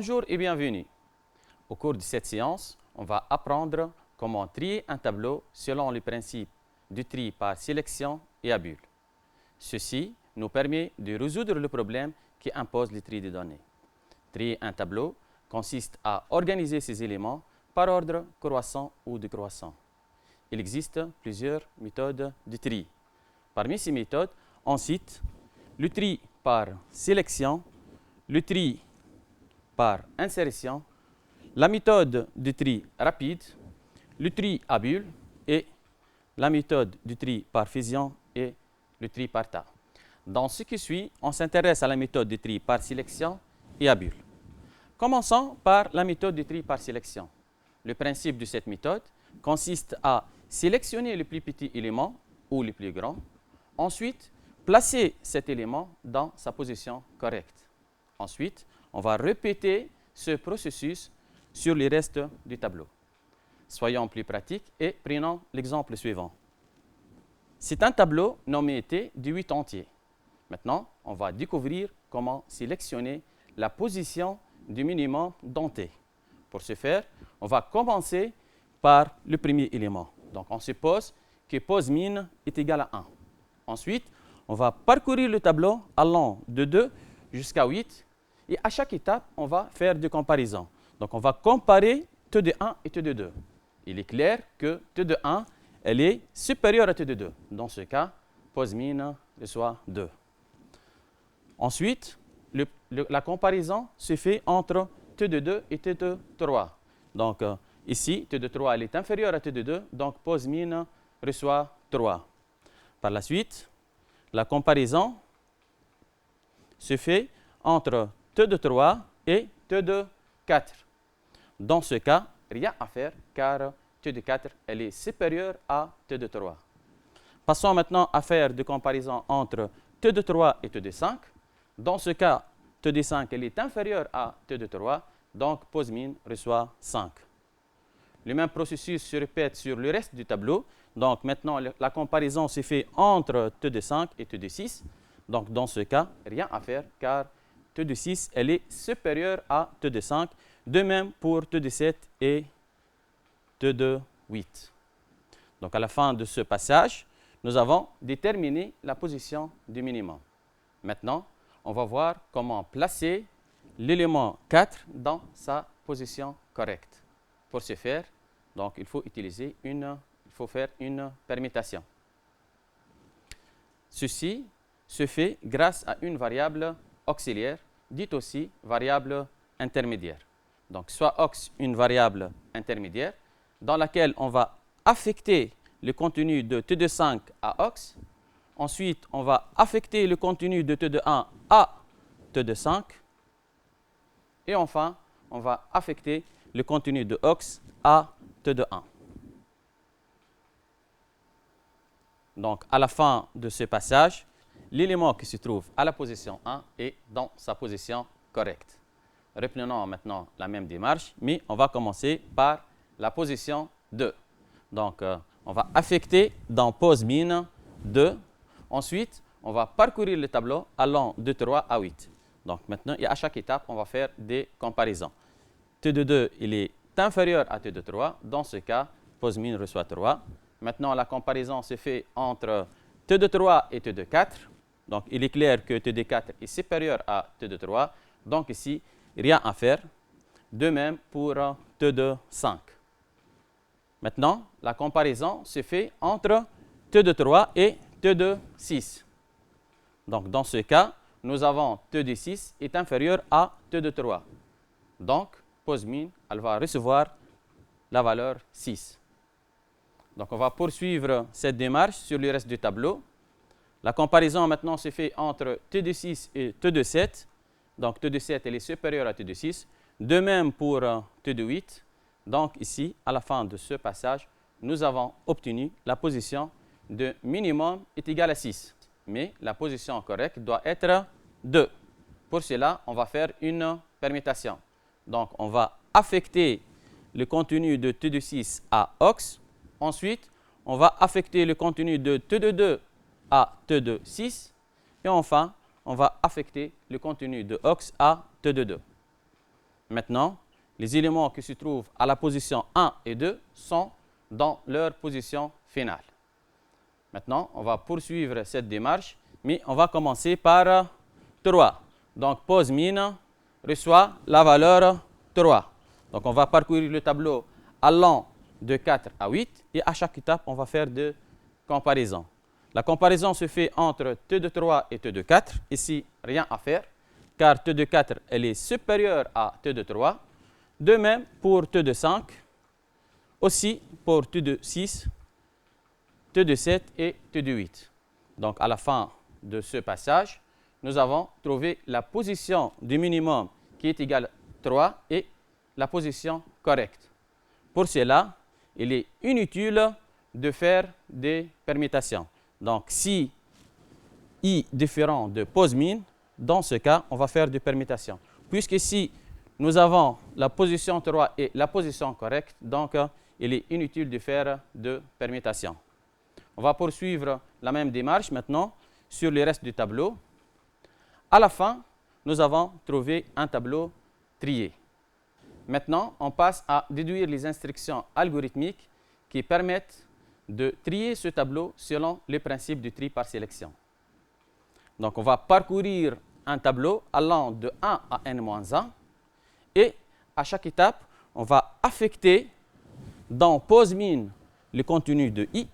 Bonjour et bienvenue. Au cours de cette séance, on va apprendre comment trier un tableau selon le principe du tri par sélection et à bulles. Ceci nous permet de résoudre le problème qui impose le tri des données. Trier un tableau consiste à organiser ces éléments par ordre croissant ou décroissant. Il existe plusieurs méthodes de tri. Parmi ces méthodes, on cite le tri par sélection, le tri par insertion, la méthode de tri rapide, le tri à bulles et la méthode du tri par fusion et le tri par tas. Dans ce qui suit, on s'intéresse à la méthode de tri par sélection et à bulles. Commençons par la méthode de tri par sélection. Le principe de cette méthode consiste à sélectionner le plus petit élément ou le plus grand, ensuite placer cet élément dans sa position correcte. Ensuite, on va répéter ce processus sur le reste du tableau. Soyons plus pratiques et prenons l'exemple suivant. C'est un tableau nommé T de 8 entiers. Maintenant, on va découvrir comment sélectionner la position du minimum dans T. Pour ce faire, on va commencer par le premier élément. Donc, on suppose que pose min est égal à 1. Ensuite, on va parcourir le tableau allant de 2 jusqu'à 8. Et à chaque étape, on va faire des comparaisons. Donc, on va comparer T de 1 et T de 2. Il est clair que T de 1, elle est supérieure à T de 2. Dans ce cas, pose min reçoit 2. Ensuite, la comparaison se fait entre T de 2 et T de 3. Donc, ici, T de 3 elle est inférieure à T de 2, donc pose min reçoit 3. Par la suite, la comparaison se fait entre T de 3 et T de 4. Dans ce cas, rien à faire car T de 4 elle est supérieure à T de 3. Passons maintenant à faire des comparaisons entre T de 3 et T de 5. Dans ce cas, T de 5 elle est inférieure à T de 3, donc pose min reçoit 5. Le même processus se répète sur le reste du tableau. Donc maintenant, la comparaison se fait entre T de 5 et T de 6. Donc dans ce cas, rien à faire car T de 6 elle est supérieure à T de 5. De même pour T de 7 et T de 8. Donc à la fin de ce passage, nous avons déterminé la position du minimum. Maintenant, on va voir comment placer l'élément 4 dans sa position correcte. Pour ce faire, donc, il faut faire une permutation. Ceci se fait grâce à une variable auxiliaire, dite aussi variable intermédiaire. Donc, soit aux, une variable intermédiaire, dans laquelle on va affecter le contenu de T de 5 à aux. Ensuite, on va affecter le contenu de T de 1 à T de 5. Et enfin, on va affecter le contenu de aux à T de 1. Donc, à la fin de ce passage, l'élément qui se trouve à la position 1 est dans sa position correcte. Reprenons maintenant la même démarche, mais on va commencer par la position 2. Donc, on va affecter dans pose min 2. Ensuite, on va parcourir le tableau allant de 3 à 8. Donc, maintenant, et à chaque étape, on va faire des comparaisons. T de 2, il est inférieur à T de 3. Dans ce cas, pose min reçoit 3. Maintenant, la comparaison se fait entre T de 3 et T de 4. Donc, il est clair que T de 4 est supérieur à T de 3. Donc, ici, rien à faire. De même pour T de 5. Maintenant, la comparaison se fait entre T de 3 et T de 6. Donc, dans ce cas, nous avons T de 6 est inférieur à T de 3. Donc, pose min, elle va recevoir la valeur 6. Donc, on va poursuivre cette démarche sur le reste du tableau. La comparaison maintenant se fait entre T de 6 et T de 7. Donc, T de 7 elle est supérieure à T de 6. De même pour T de 8. Donc, ici, à la fin de ce passage, nous avons obtenu la position de minimum est égale à 6. Mais la position correcte doit être 2. Pour cela, on va faire une permutation. Donc, on va affecter le contenu de T de 6 à aux. Ensuite, on va affecter le contenu de T de 2 à T de 6. Et enfin, on va affecter le contenu de aux à T de 2. maintenant, les éléments qui se trouvent à la position 1 et 2 sont dans leur position finale. Maintenant, on va poursuivre cette démarche, mais on va commencer par 3. Donc, pose mine reçoit la valeur 3. Donc, on va parcourir le tableau allant de 4 à 8 et à chaque étape, on va faire de comparaison. La comparaison se fait entre T de 3 et T de 4. Ici, rien à faire, car T de 4 elle est supérieure à T de 3. De même pour T de 5, aussi pour T de 6, T de 7 et T de 8. Donc, à la fin de ce passage, nous avons trouvé la position du minimum qui est égale à 3 et la position correcte. Pour cela, il est inutile de faire des permutations. Donc, si I différent de pose min, dans ce cas, on va faire des permutations. Puisque ici, nous avons la position 3 et la position correcte, donc il est inutile de faire de permutations. On va poursuivre la même démarche maintenant sur le reste du tableau. À la fin, nous avons trouvé un tableau trié. Maintenant, on passe à déduire les instructions algorithmiques qui permettent de trier ce tableau selon le principe du tri par sélection. Donc, on va parcourir un tableau allant de 1 à n-1 et à chaque étape, on va affecter dans pose min le contenu de I.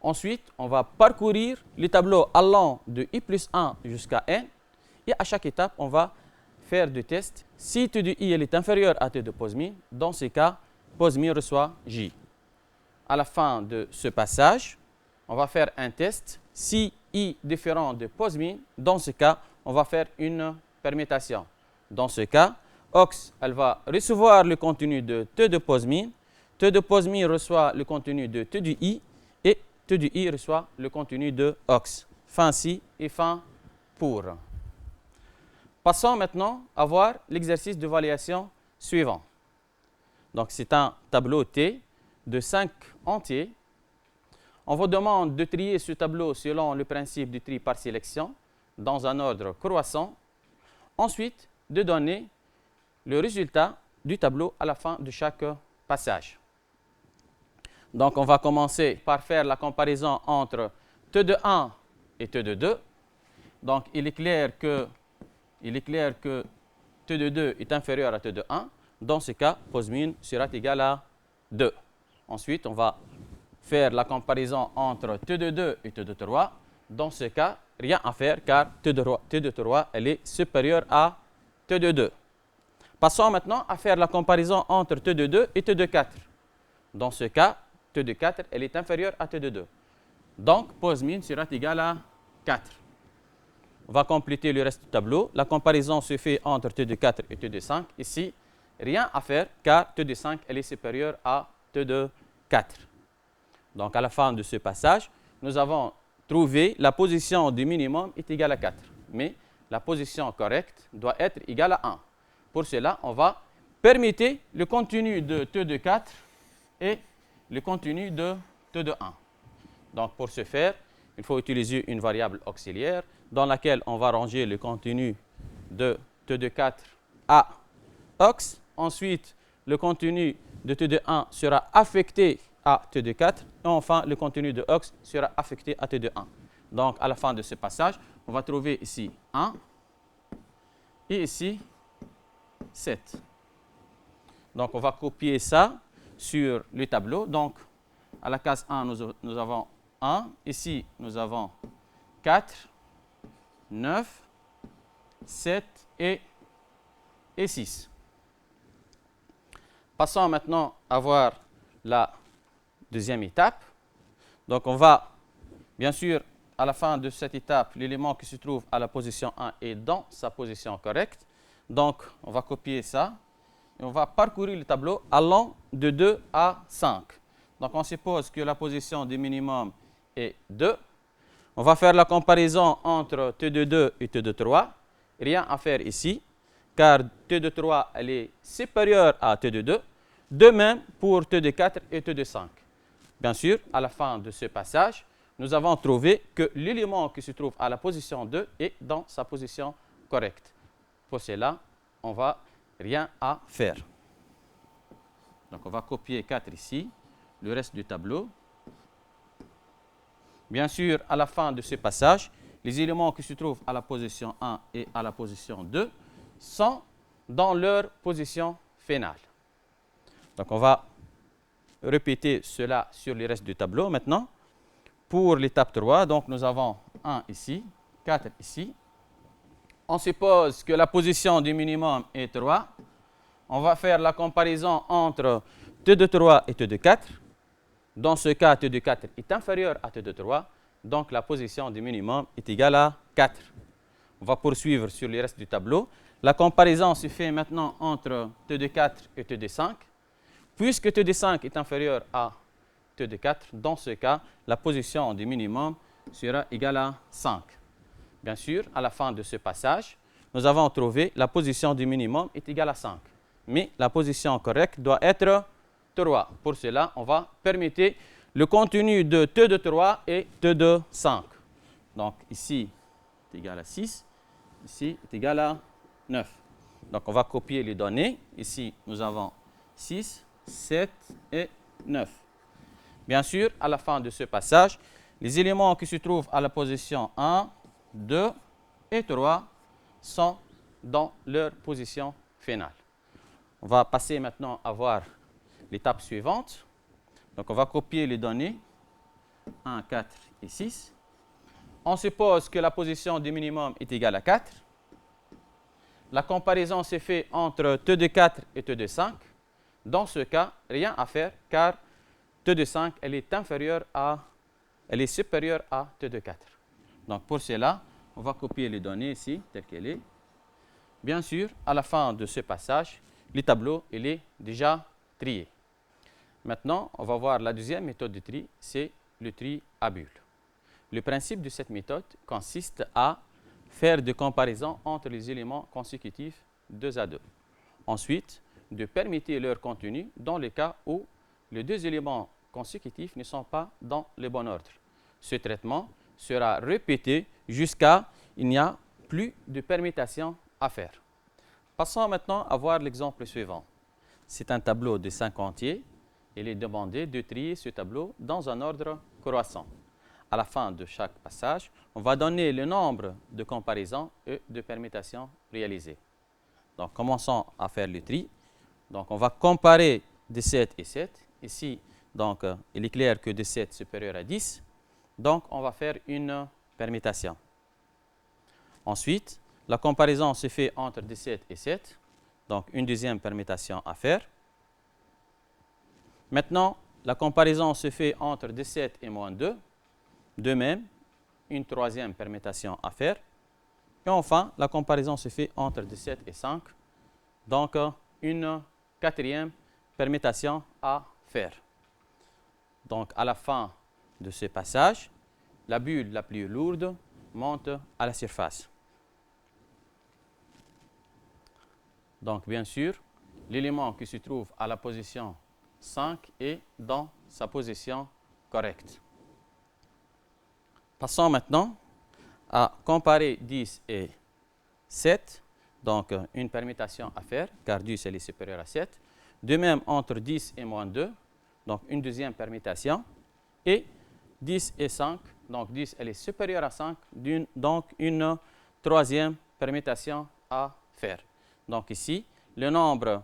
Ensuite, on va parcourir le tableau allant de I plus 1 jusqu'à n et à chaque étape, on va faire des tests. Si T de I est inférieur à T de pose min, dans ce cas, pose min reçoit J. À la fin de ce passage, on va faire un test. Si I différent de pose min, dans ce cas, on va faire une permutation. Dans ce cas, Ox elle va recevoir le contenu de T de pose min. T de pose min reçoit le contenu de T de I et T de I reçoit le contenu de Ox. Fin si et fin pour. Passons maintenant à voir l'exercice de valuation suivant. Donc, c'est un tableau T de 5 entiers. On vous demande de trier ce tableau selon le principe du tri par sélection dans un ordre croissant. Ensuite, de donner le résultat du tableau à la fin de chaque passage. Donc, on va commencer par faire la comparaison entre T de 1 et T de 2. Donc, il est clair que T de 2 est inférieur à T de 1. Dans ce cas, pose min sera égal à 2. Ensuite, on va faire la comparaison entre T de 2 et T de 3. Dans ce cas, rien à faire car T de 3 elle est supérieure à T de 2. Passons maintenant à faire la comparaison entre T de 2 et T de 4. Dans ce cas, T de 4 elle est inférieure à T de 2. Donc, pose min sera égal à 4. On va compléter le reste du tableau. La comparaison se fait entre T de 4 et T de 5. Ici, rien à faire car T de 5 elle est supérieure à T de 4. Donc, à la fin de ce passage, nous avons trouvé la position du minimum est égale à 4. Mais la position correcte doit être égale à 1. Pour cela, on va permuter le contenu de T de 4 et le contenu de T de 1. Donc, pour ce faire, il faut utiliser une variable auxiliaire dans laquelle on va ranger le contenu de T de 4 à Ox. Ensuite, le contenu de T de 1 sera affecté à T de 4. Et enfin, le contenu de Ox sera affecté à T de 1. Donc, à la fin de ce passage, on va trouver ici 1 et ici 7. Donc, on va copier ça sur le tableau. Donc, à la case 1, nous avons 1. Ici, nous avons 4, 9, 7 et 6. Passons maintenant à voir la deuxième étape. Donc, on va, bien sûr, à la fin de cette étape, l'élément qui se trouve à la position 1 est dans sa position correcte. Donc, on va copier ça et on va parcourir le tableau allant de 2 à 5. Donc, on suppose que la position du minimum est 2. On va faire la comparaison entre T de 2 et T de 3. Rien à faire ici, car T de 3 elle est supérieure à T de 2. De même pour T de 4 et T de 5. Bien sûr, à la fin de ce passage, nous avons trouvé que l'élément qui se trouve à la position 2 est dans sa position correcte. Pour cela, on va rien à faire. Donc, on va copier 4 ici, le reste du tableau. Bien sûr, à la fin de ce passage, les éléments qui se trouvent à la position 1 et à la position 2 sont dans leur position finale. Donc, on va répéter cela sur le reste du tableau maintenant. Pour l'étape 3, donc nous avons 1 ici, 4 ici. On suppose que la position du minimum est 3. On va faire la comparaison entre T de 3 et T de 4. Dans ce cas, T de 4 est inférieur à T de 3. Donc, la position du minimum est égale à 4. On va poursuivre sur le reste du tableau. La comparaison se fait maintenant entre T de 4 et T de 5. Puisque T de 5 est inférieur à T de 4, dans ce cas, la position du minimum sera égale à 5. Bien sûr, à la fin de ce passage, nous avons trouvé la position du minimum est égale à 5. Mais la position correcte doit être 3. Pour cela, on va permettre le contenu de T de 3 et T de 5. Donc ici, est égal à 6. Ici, est égal à 9. Donc on va copier les données. Ici, nous avons 6, 7 et 9. Bien sûr, à la fin de ce passage, les éléments qui se trouvent à la position 1, 2 et 3 sont dans leur position finale. On va passer maintenant à voir l'étape suivante. Donc, on va copier les données 1, 4 et 6. On suppose que la position du minimum est égale à 4. La comparaison se fait entre T de 4 et T de 5. Dans ce cas, rien à faire car T de 5 elle est supérieure à T de 4. Donc, pour cela, on va copier les données ici, telles qu'elles sont. Bien sûr, à la fin de ce passage, le tableau il est déjà trié. Maintenant, on va voir la deuxième méthode de tri, c'est le tri à bulles. Le principe de cette méthode consiste à faire des comparaisons entre les éléments consécutifs 2 à 2. Ensuite, de permettre leur contenu dans le cas où les deux éléments consécutifs ne sont pas dans le bon ordre. Ce traitement sera répété jusqu'à ce qu'il n'y ait plus de permutation à faire. Passons maintenant à voir l'exemple suivant. C'est un tableau de 5 entiers. Il est demandé de trier ce tableau dans un ordre croissant. À la fin de chaque passage, on va donner le nombre de comparaisons et de permutations réalisées. Donc, commençons à faire le tri. Donc, on va comparer 17 et 7. Ici, donc, il est clair que 17 est supérieur à 10. Donc, on va faire une permutation. Ensuite, la comparaison se fait entre 17 et 7. Donc, une deuxième permutation à faire. Maintenant, la comparaison se fait entre 17 et moins 2. De même, une troisième permutation à faire. Et enfin, la comparaison se fait entre 17 et 5. Donc, une quatrième permutation à faire. Donc, à la fin de ce passage, la bulle la plus lourde monte à la surface. Donc, bien sûr, l'élément qui se trouve à la position 5 est dans sa position correcte. Passons maintenant à comparer 10 et 7. Donc, une permutation à faire, car 10 est supérieur à 7. De même, entre 10 et moins 2, donc une deuxième permutation. Et 10 et 5, donc 10 elle est supérieure à 5, donc une troisième permutation à faire. Donc ici, le nombre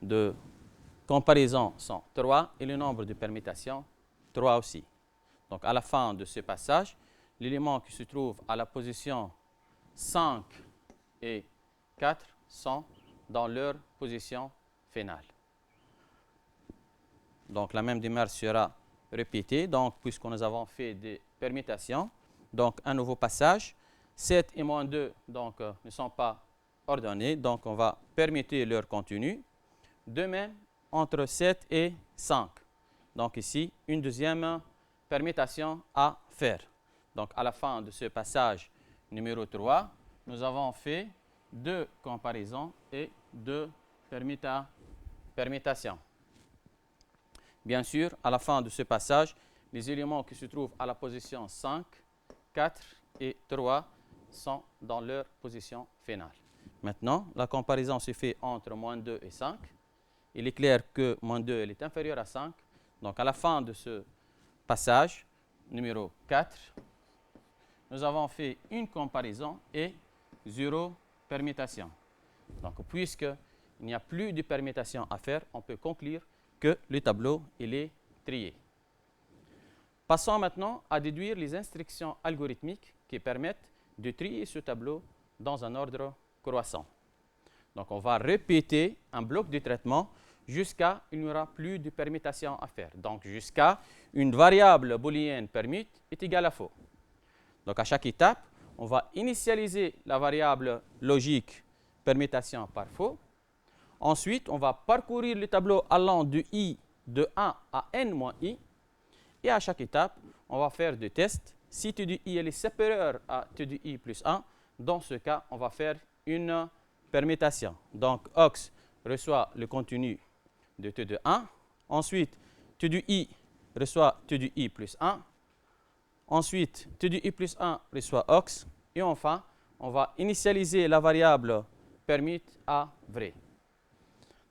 de comparaisons sont 3 et le nombre de permutations 3 aussi. Donc à la fin de ce passage, l'élément qui se trouve à la position 5 et 4 sont dans leur position finale. Donc la même démarche sera répétée, donc, puisque nous avons fait des permutations. Donc un nouveau passage. 7 et moins 2 donc, ne sont pas ordonnés, donc on va permuter leur contenu. De même, entre 7 et 5. Donc ici, une deuxième permutation à faire. Donc à la fin de ce passage numéro 3, nous avons fait 2 comparaisons et 2 permutations. Bien sûr, à la fin de ce passage, les éléments qui se trouvent à la position 5, 4 et 3 sont dans leur position finale. Maintenant, la comparaison se fait entre moins 2 et 5. Il est clair que moins 2 elle est inférieure à 5. Donc, à la fin de ce passage, numéro 4, nous avons fait une comparaison et 0 permutation. Donc, puisqu'il n'y a plus de permutation à faire, on peut conclure que le tableau il est trié. Passons maintenant à déduire les instructions algorithmiques qui permettent de trier ce tableau dans un ordre croissant. Donc, on va répéter un bloc de traitement jusqu'à il n'y aura plus de permutation à faire. Donc, jusqu'à une variable booléenne permute est égale à faux. Donc, à chaque étape, on va initialiser la variable logique permutation par faux. Ensuite, on va parcourir le tableau allant de i de 1 à n moins i. Et à chaque étape, on va faire des tests. Si t de i est supérieur à t de i plus 1, dans ce cas, on va faire une permutation. Donc, ox reçoit le contenu de t de 1. Ensuite, t de i reçoit t de i plus 1. Ensuite, t de i plus 1 reçoit ox. Et enfin, on va initialiser la variable permute à vrai.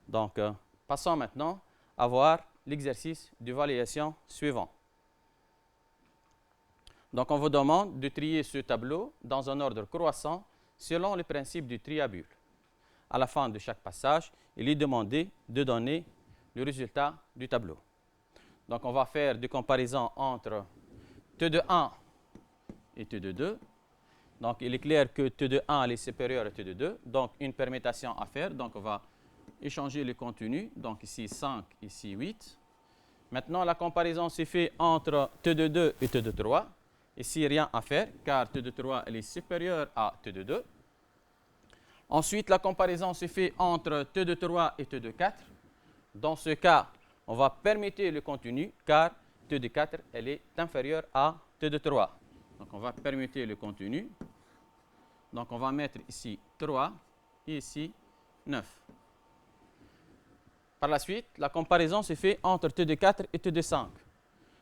Donc, passons maintenant à voir l'exercice d'évaluation suivant. Donc, on vous demande de trier ce tableau dans un ordre croissant selon le principe du tri à bulles. À la fin de chaque passage, il est demandé de donner le résultat du tableau. Donc, on va faire des comparaisons entre t de 1 et t de 2. Donc, il est clair que t de 1 est supérieur à t de 2. Donc, une permutation à faire. Donc, on va échanger le contenu. Donc, ici 5, ici 8. Maintenant, la comparaison se fait entre t de 2 et t de 3. Ici, rien à faire, car t de 3 elle est supérieure à t de 2. Ensuite, la comparaison se fait entre t de 3 et t de 4. Dans ce cas, on va permuter le contenu, car t de 4 elle est inférieure à t de 3. Donc, on va permuter le contenu. Donc, on va mettre ici 3 et ici 9. Par la suite, la comparaison se fait entre t de 4 et t de 5.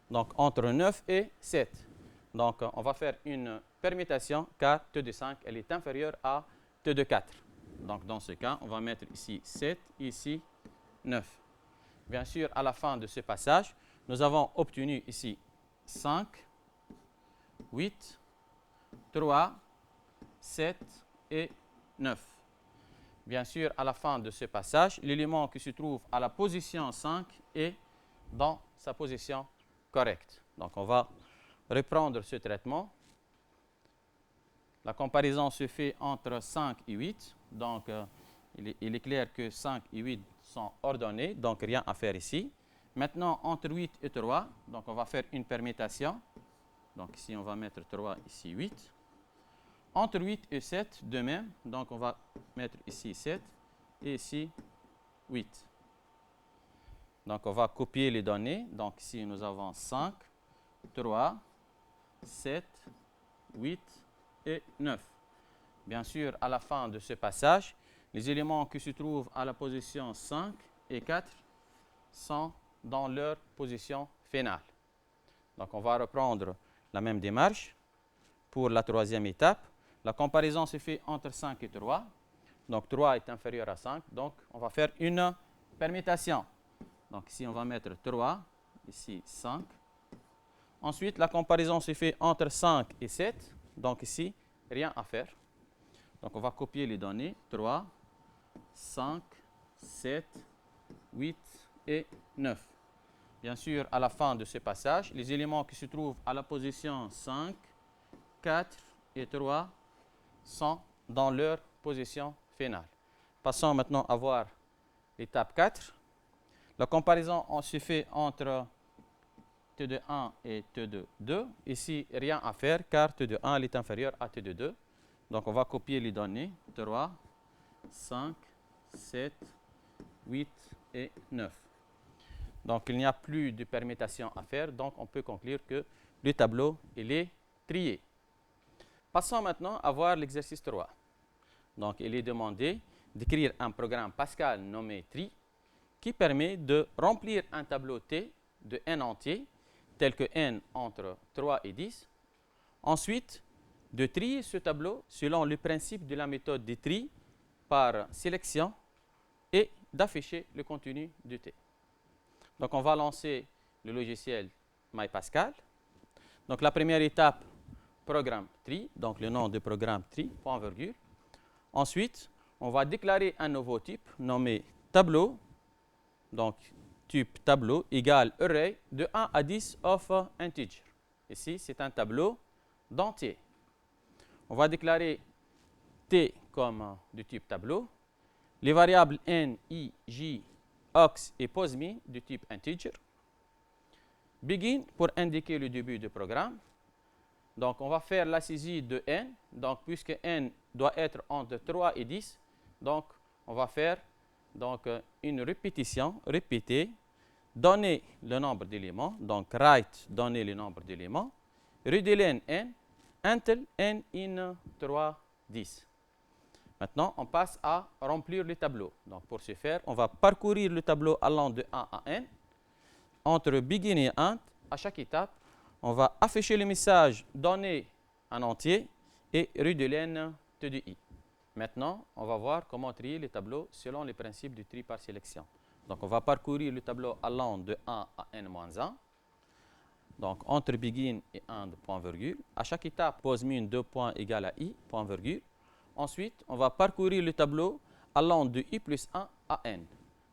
Donc, entre 9 et 7. Donc, on va faire une permutation car t de 5 elle est inférieure à t de 4. Donc, dans ce cas, on va mettre ici 7 et ici 9. Bien sûr, à la fin de ce passage, nous avons obtenu ici 5, 8, 3, 7 et 9. Bien sûr, à la fin de ce passage, l'élément qui se trouve à la position 5 est dans sa position correcte. Donc, on va reprendre ce traitement. La comparaison se fait entre 5 et 8. Donc, il est clair que 5 et 8 sont ordonnés, donc rien à faire ici. Maintenant, entre 8 et 3, donc on va faire une permutation. Donc, ici, on va mettre 3, ici 8. Entre 8 et 7, de même, donc on va mettre ici 7 et ici 8. Donc, on va copier les données. Donc, ici, nous avons 5, 3, 7, 8 et 9. Bien sûr, à la fin de ce passage, les éléments qui se trouvent à la position 5 et 4 sont dans leur position finale. Donc, on va reprendre la même démarche pour la troisième étape. La comparaison se fait entre 5 et 3. Donc, 3 est inférieur à 5. Donc, on va faire une permutation. Donc, ici, on va mettre 3, ici 5. Ensuite, la comparaison se fait entre 5 et 7. Donc, ici, rien à faire. Donc, on va copier les données. 3, 5, 7, 8 et 9. Bien sûr, à la fin de ce passage, les éléments qui se trouvent à la position 5, 4 et 3 sont dans leur position finale. Passons maintenant à voir l'étape 4. La comparaison se fait entre t de 1 et t de 2. Ici, rien à faire car t de 1 est inférieur à t de 2. Donc, on va copier les données. 3, 5, 7, 8 et 9. Donc, il n'y a plus de permutation à faire. Donc, on peut conclure que le tableau il est trié. Passons maintenant à voir l'exercice 3. Donc, il est demandé d'écrire un programme Pascal nommé tri qui permet de remplir un tableau T de n entier, tel que n entre 3 et 10. Ensuite, de trier ce tableau selon le principe de la méthode de tri par sélection et d'afficher le contenu du T. Donc, on va lancer le logiciel MyPascal. Donc, la première étape, programme tree, donc le nom de programme tree, point virgule. Ensuite, on va déclarer un nouveau type nommé tableau. Donc, type tableau égale array de 1 à 10 of integer. Ici, c'est un tableau d'entier. On va déclarer T comme du type tableau. Les variables n, i, j, ox et posemin du type integer. Begin pour indiquer le début du programme. Donc, on va faire la saisie de n. Donc, puisque n doit être entre 3 et 10, donc, on va faire donc, une répétition, répéter, donner le nombre d'éléments. Donc, write, donner le nombre d'éléments. Redeln n, until n in 3, 10. Maintenant, on passe à remplir le tableau. Donc, pour ce faire, on va parcourir le tableau allant de 1 à n. Entre begin et end, à chaque étape, on va afficher le message donner en entier et redeln T de i. Maintenant, on va voir comment trier les tableaux selon les principes du tri par sélection. Donc, on va parcourir le tableau allant de 1 à n-1. Donc, entre begin et end, point virgule. À chaque étape, posemin 2 points égale à i, point virgule. Ensuite, on va parcourir le tableau allant de i plus 1 à n.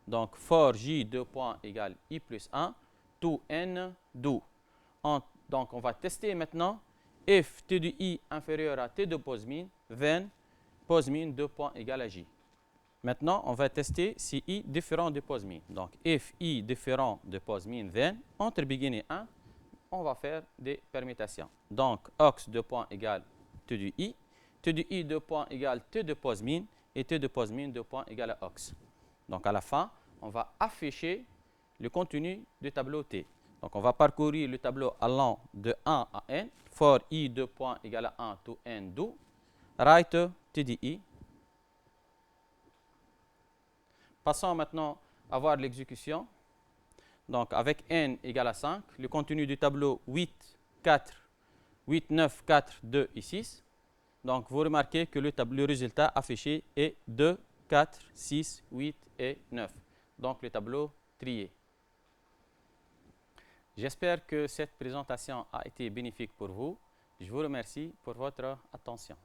Donc, for j 2 points égale i plus 1, to n do. Donc, on va tester maintenant if t de i inférieur à t de posemin, then posemin 2 points égale à j. Maintenant, on va tester si i différent de posemin. Donc, if i différent de posemin, then entre begin et 1, on va faire des permutations. Donc, ox 2 points égale t de i. T de i 2 points égale t de posemin et t de posemin 2 points égale à ox. Donc, à la fin, on va afficher le contenu du tableau T. Donc, on va parcourir le tableau allant de 1 à n. For i 2 points égale à 1 to n do. Write t de i. Passons maintenant à voir l'exécution. Donc, avec n égale à 5, le contenu du tableau 8, 4, 8, 9, 4, 2 et 6. Donc, vous remarquez que le résultat affiché est 2, 4, 6, 8 et 9. Donc, le tableau trié. J'espère que cette présentation a été bénéfique pour vous. Je vous remercie pour votre attention.